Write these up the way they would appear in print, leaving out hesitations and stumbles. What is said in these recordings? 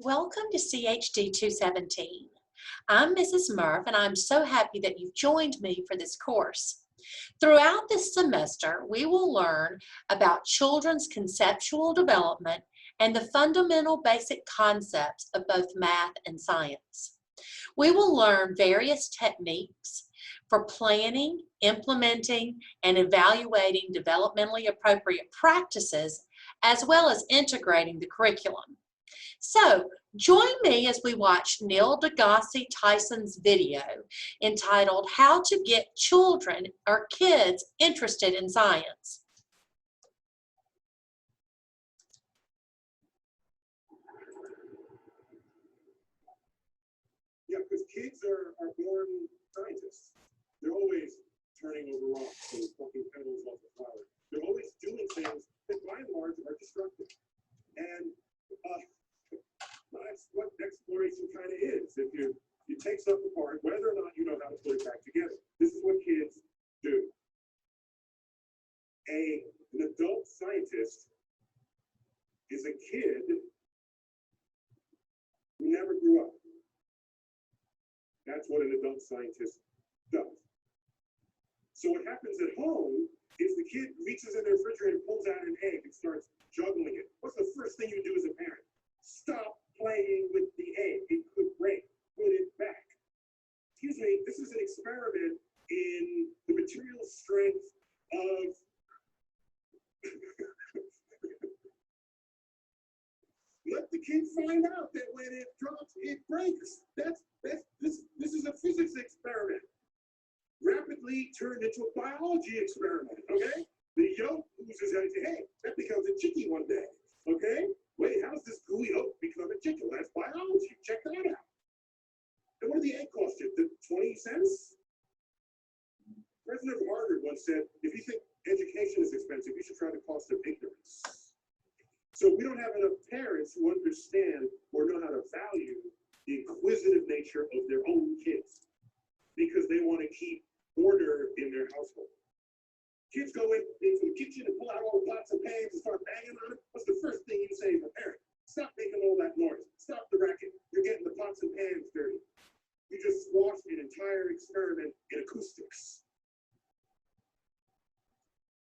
Welcome to CHD 217. I'm Mrs. Murph, and I'm so happy that you've joined me for this course. Throughout this semester, we will learn about children's conceptual development and the fundamental basic concepts of both math and science. We will learn various techniques for planning, implementing, and evaluating developmentally appropriate practices, as well as integrating the curriculum. So join me as we watch Neil deGrasse Tyson's video entitled How to Get Children or Kids Interested in Science. Yeah, because kids are born scientists. They're always turning over rocks and plucking petals off a flower. They're always doing things that by and large are destructive. And that's what exploration kind of is. If you take stuff apart, whether or not you know how to put it back together, this is what kids do. An adult scientist is a kid who never grew up. That's what an adult scientist does. So what happens at home is the kid reaches in their refrigerator, pulls out an egg, and starts juggling it. What's the first thing you do as a parent? Stop playing with the egg. It could break. Put it back. Excuse me, this is an experiment in the material strength of let the kid find out that when it drops, it breaks. This is a physics experiment. Rapidly turned into a biology experiment, okay? The yolk loses energy. Hey, that becomes a chicky one day, okay? Wait, how does this gooey yolk become a chicken? That's biology. Check that out. And what did the egg cost you? 20 cents? President of Harvard once said, if you think education is expensive, you should try the cost of ignorance. So we don't have enough parents who understand or know how to value the inquisitive nature of their own kids because they want to keep order in their household. Kids go into the kitchen and pull out all the pots and pans and start banging on it. What's the first thing you say as a parent? Stop making all that noise. Stop the racket. You're getting the pots and pans dirty. You just squashed an entire experiment in acoustics.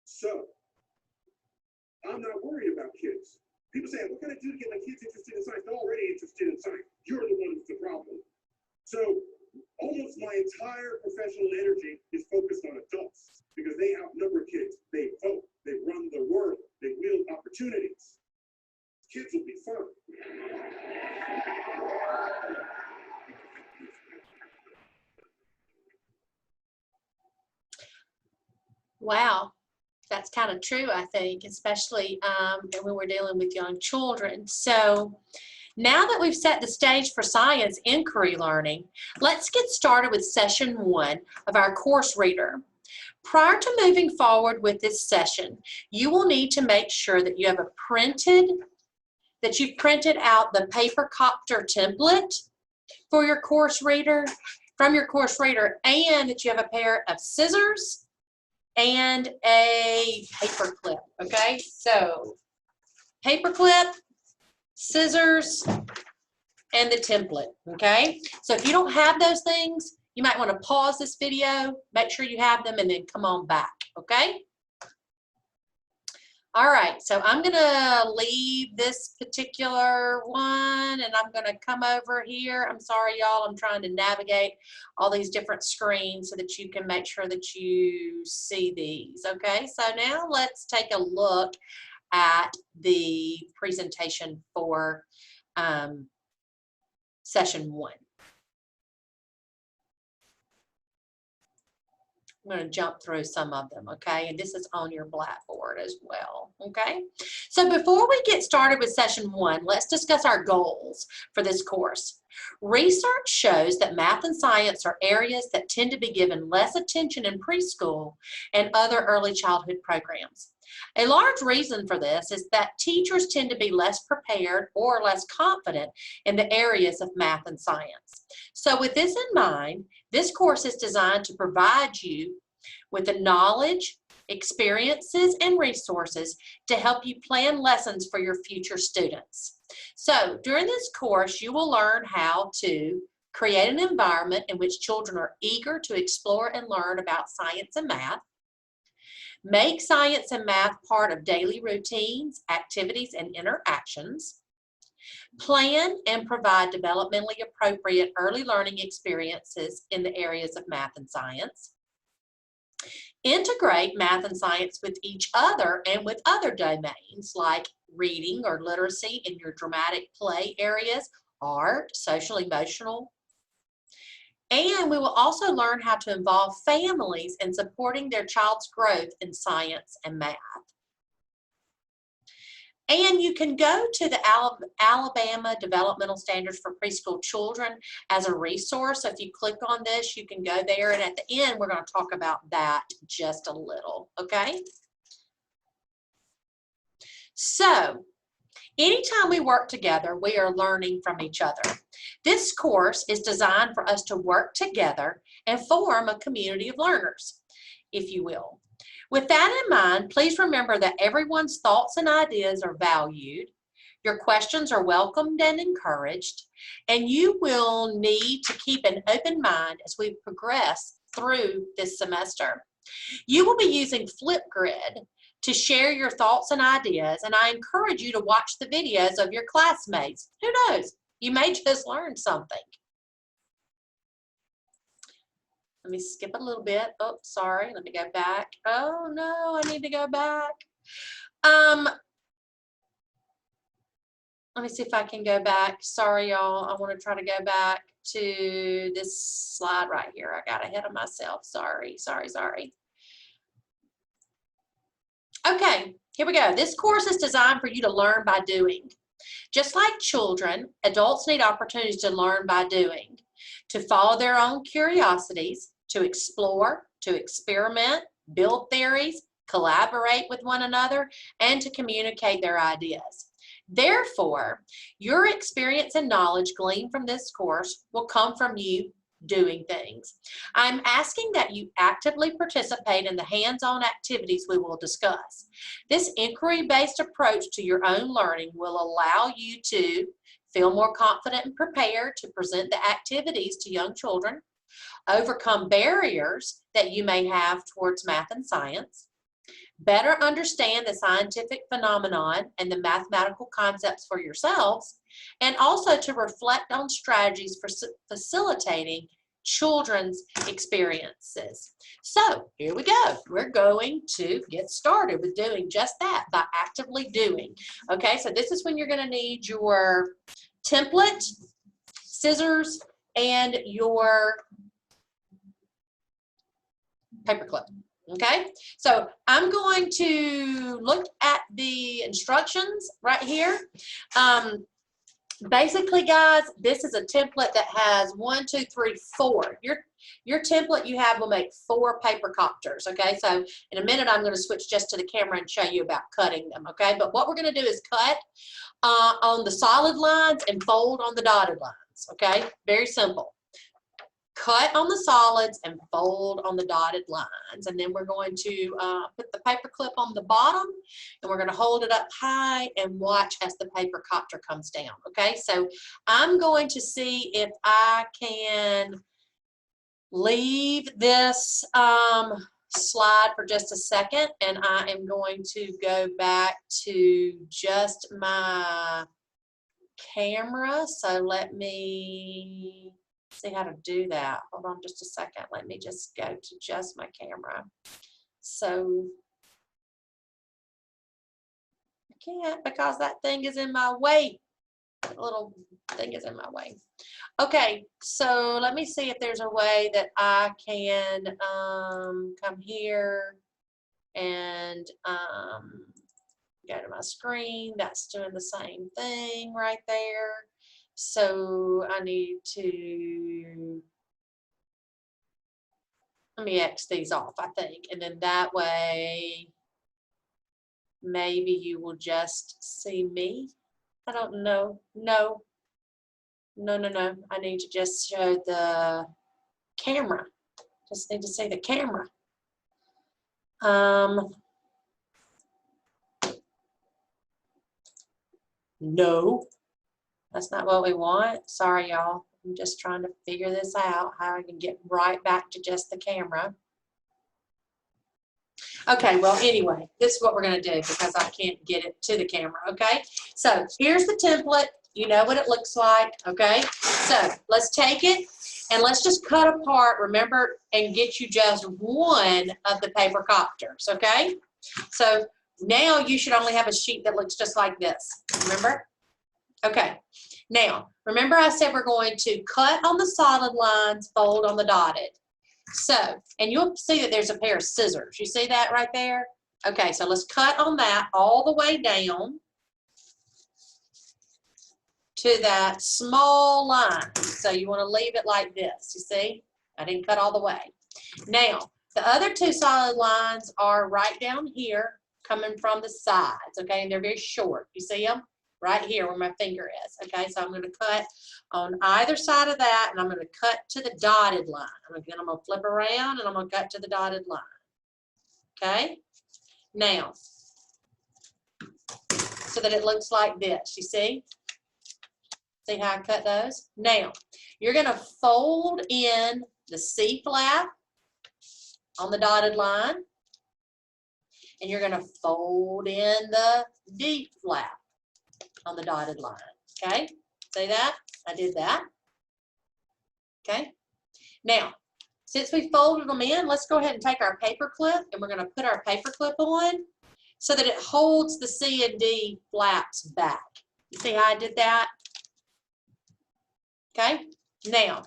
So, I'm not worried about kids. People say, what can I do to get my kids interested in science? They're already interested in science. You're the one who's the problem. So, almost my entire professional energy is focused on adults because they outnumber kids. They vote. They run the world. They wield opportunities. Kids will be fun. Wow. That's kind of true, I think, especially when we're dealing with young children. So now that we've set the stage for science inquiry learning, let's get started with session 1 of our course reader. Prior to moving forward with this session, you will need to make sure that you've printed out the paper copter template for your course reader, and that you have a pair of scissors and a paper clip, okay? So, paper clip, scissors, and the template, okay? So if you don't have those things, you might want to pause this video, make sure you have them, and then come on back, okay? All right, so I'm gonna leave this particular one and I'm gonna come over here. I'm sorry, y'all, I'm trying to navigate all these different screens so that you can make sure that you see these, okay? So now let's take a look at the presentation for session 1. I'm going to jump through some of them, okay? And this is on your blackboard as well, okay? So before we get started with session 1, let's discuss our goals for this course. Research shows that math and science are areas that tend to be given less attention in preschool and other early childhood programs. A large reason for this is that teachers tend to be less prepared or less confident in the areas of math and science. So with this in mind, this course is designed to provide you with the knowledge, experiences, and resources to help you plan lessons for your future students. So during this course, you will learn how to create an environment in which children are eager to explore and learn about science and math. Make science and math part of daily routines, activities, and interactions. Plan and provide developmentally appropriate early learning experiences in the areas of math and science. Integrate math and science with each other and with other domains like reading or literacy in your dramatic play areas, art, social, emotional. And we will also learn how to involve families in supporting their child's growth in science and math. And you can go to the Alabama Developmental Standards for Preschool Children as a resource. So if you click on this, you can go there. And at the end, we're going to talk about that just a little, okay? So anytime we work together, we are learning from each other. This course is designed for us to work together and form a community of learners, if you will. With that in mind, please remember that everyone's thoughts and ideas are valued, your questions are welcomed and encouraged, and you will need to keep an open mind as we progress through this semester. You will be using Flipgrid to share your thoughts and ideas, and I encourage you to watch the videos of your classmates. Who knows? You may just learn something. Let me skip a little bit. Oh, sorry. Let me go back. Oh, no, I need to go back. Let me see if I can go back. Sorry, y'all. I want to try to go back to this slide right here. I got ahead of myself. Sorry. Okay, here we go. This course is designed for you to learn by doing. Just like children, adults need opportunities to learn by doing, to follow their own curiosities, to explore, to experiment, build theories, collaborate with one another, and to communicate their ideas. Therefore, your experience and knowledge gleaned from this course will come from you doing things. I'm asking that you actively participate in the hands-on activities we will discuss. This inquiry-based approach to your own learning will allow you to feel more confident and prepared to present the activities to young children, overcome barriers that you may have towards math and science, better understand the scientific phenomenon and the mathematical concepts for yourselves, and also to reflect on strategies for facilitating children's experiences. So here we go. We're going to get started with doing just that by actively doing. Okay, so this is when you're going to need your template, scissors, and your paperclip. Okay, so I'm going to look at the instructions right here. Basically, guys, this is a template that has 1, 2, 3, 4. Your template you have will make 4 paper copters. Okay, so in a minute I'm going to switch just to the camera and show you about cutting them. Okay, but what we're going to do is cut on the solid lines and fold on the dotted lines. Okay, very simple. Cut on the solids and fold on the dotted lines. And then we're going to put the paper clip on the bottom and we're going to hold it up high and watch as the paper copter comes down. Okay, so I'm going to see if I can leave this slide for just a second, and I am going to go back to just my camera. So let me see how to do that. Hold on just a second. Let me just go to just my camera. So I can't because that thing is in my way. That little thing is in my way. Okay, so let me see if there's a way that I can come here and go to my screen. That's doing the same thing right there. So I need to, let me X these off, I think. And then that way, maybe you will just see me. I don't know. No. I need to just show the camera. Just need to see the camera. No, that's not what we want. Sorry, y'all. I'm just trying to figure this out, how I can get right back to just the camera. Okay, well, anyway, this is what we're going to do because I can't get it to the camera, okay? So here's the template. You know what it looks like, okay? So let's take it and let's just cut apart, remember, and get you just one of the paper copters, okay? So now you should only have a sheet that looks just like this, remember? Okay, now, remember I said we're going to cut on the solid lines, fold on the dotted. So, and you'll see that there's a pair of scissors. You see that right there? Okay, so let's cut on that all the way down to that small line. So you want to leave it like this, you see? I didn't cut all the way. Now, the other two solid lines are right down here coming from the sides, okay? And they're very short. You see them? Right here where my finger is, okay? So I'm going to cut on either side of that, and I'm going to cut to the dotted line. I'm going to flip around, and I'm going to cut to the dotted line, okay? Now, so that it looks like this, you see? See how I cut those? Now, you're going to fold in the C flap on the dotted line, and you're going to fold in the D flap on the dotted line, okay? See that? I did that, okay? Now, since we folded them in, let's go ahead and take our paper clip, and we're going to put our paper clip on so that it holds the C and D flaps back. You see how I did that? Okay? Now,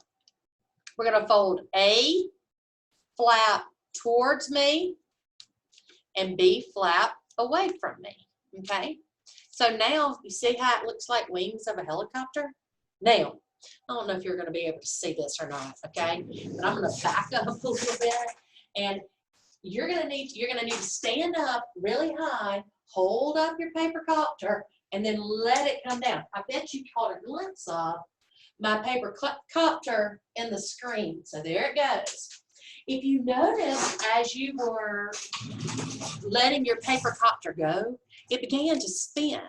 we're going to fold A flap towards me and B flap away from me, okay? So now, you see how it looks like wings of a helicopter? Now, I don't know if you're going to be able to see this or not, okay? But I'm going to back up a little bit, and you're going to need to stand up really high, hold up your paper copter, and then let it come down. I bet you caught a glimpse of my paper copter in the screen. So there it goes. If you notice, as you were letting your paper copter go, it began to spin.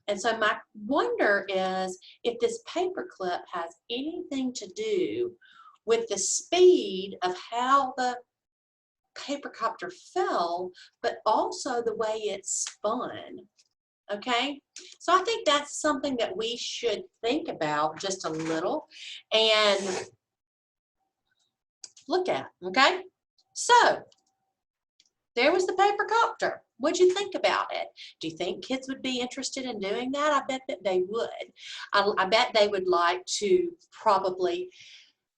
And so my wonder is if this paper clip has anything to do with the speed of how the paper copter fell, but also the way it spun. Okay, so I think that's something that we should think about just a little and look at, okay? So there was the paper copter. What'd you think about it? Do you think kids would be interested in doing that? I bet that they would. I bet they would like to probably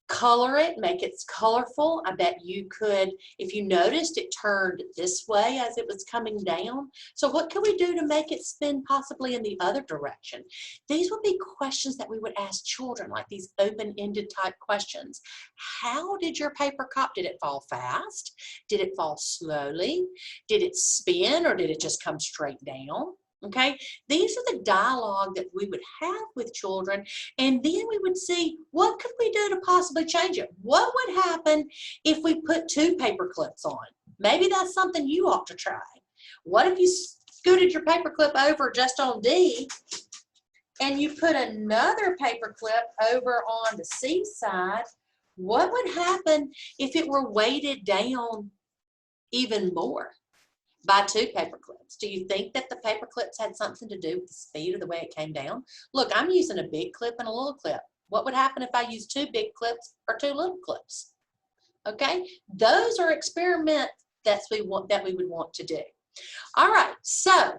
color it, make it colorful. I bet you could, if you noticed, it turned this way as it was coming down. So what can we do to make it spin possibly in the other direction? These would be questions that we would ask children, like these open-ended type questions. How did your paper cup, did it fall fast? Did it fall slowly? Did it spin, or did it just come straight down? Okay, these are the dialogue that we would have with children, and then we would see what could we do to possibly change it. What would happen if we put two paper clips on? Maybe that's something you ought to try. What if you scooted your paper clip over just on D and you put another paper clip over on the C side? What would happen if it were weighted down even more by two paper clips? Do you think that the paper clips had something to do with the speed of the way it came down? Look, I'm using a big clip and a little clip. What would happen if I used two big clips or two little clips? Okay, those are experiments that we would want to do. All right, so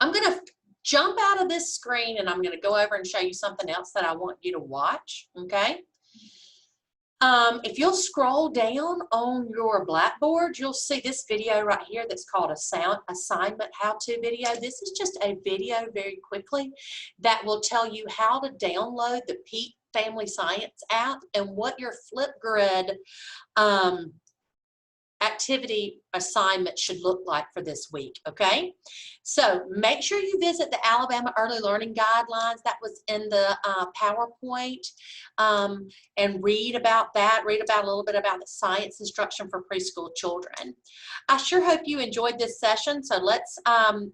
I'm going to jump out of this screen and I'm going to go over and show you something else that I want you to watch. Okay. If you'll scroll down on your Blackboard, you'll see this video right here that's called a sound assignment how-to video. This is just a video very quickly that will tell you how to download the Peak Family Science app and what your Flipgrid activity assignment should look like for this week, okay? So make sure you visit the Alabama Early Learning Guidelines that was in the PowerPoint, and read about that, read about a little bit about the science instruction for preschool children. I sure hope you enjoyed this session, so let's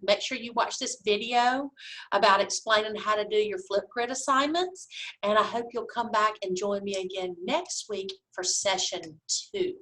make sure you watch this video about explaining how to do your Flipgrid assignments, and I hope you'll come back and join me again next week for session 2.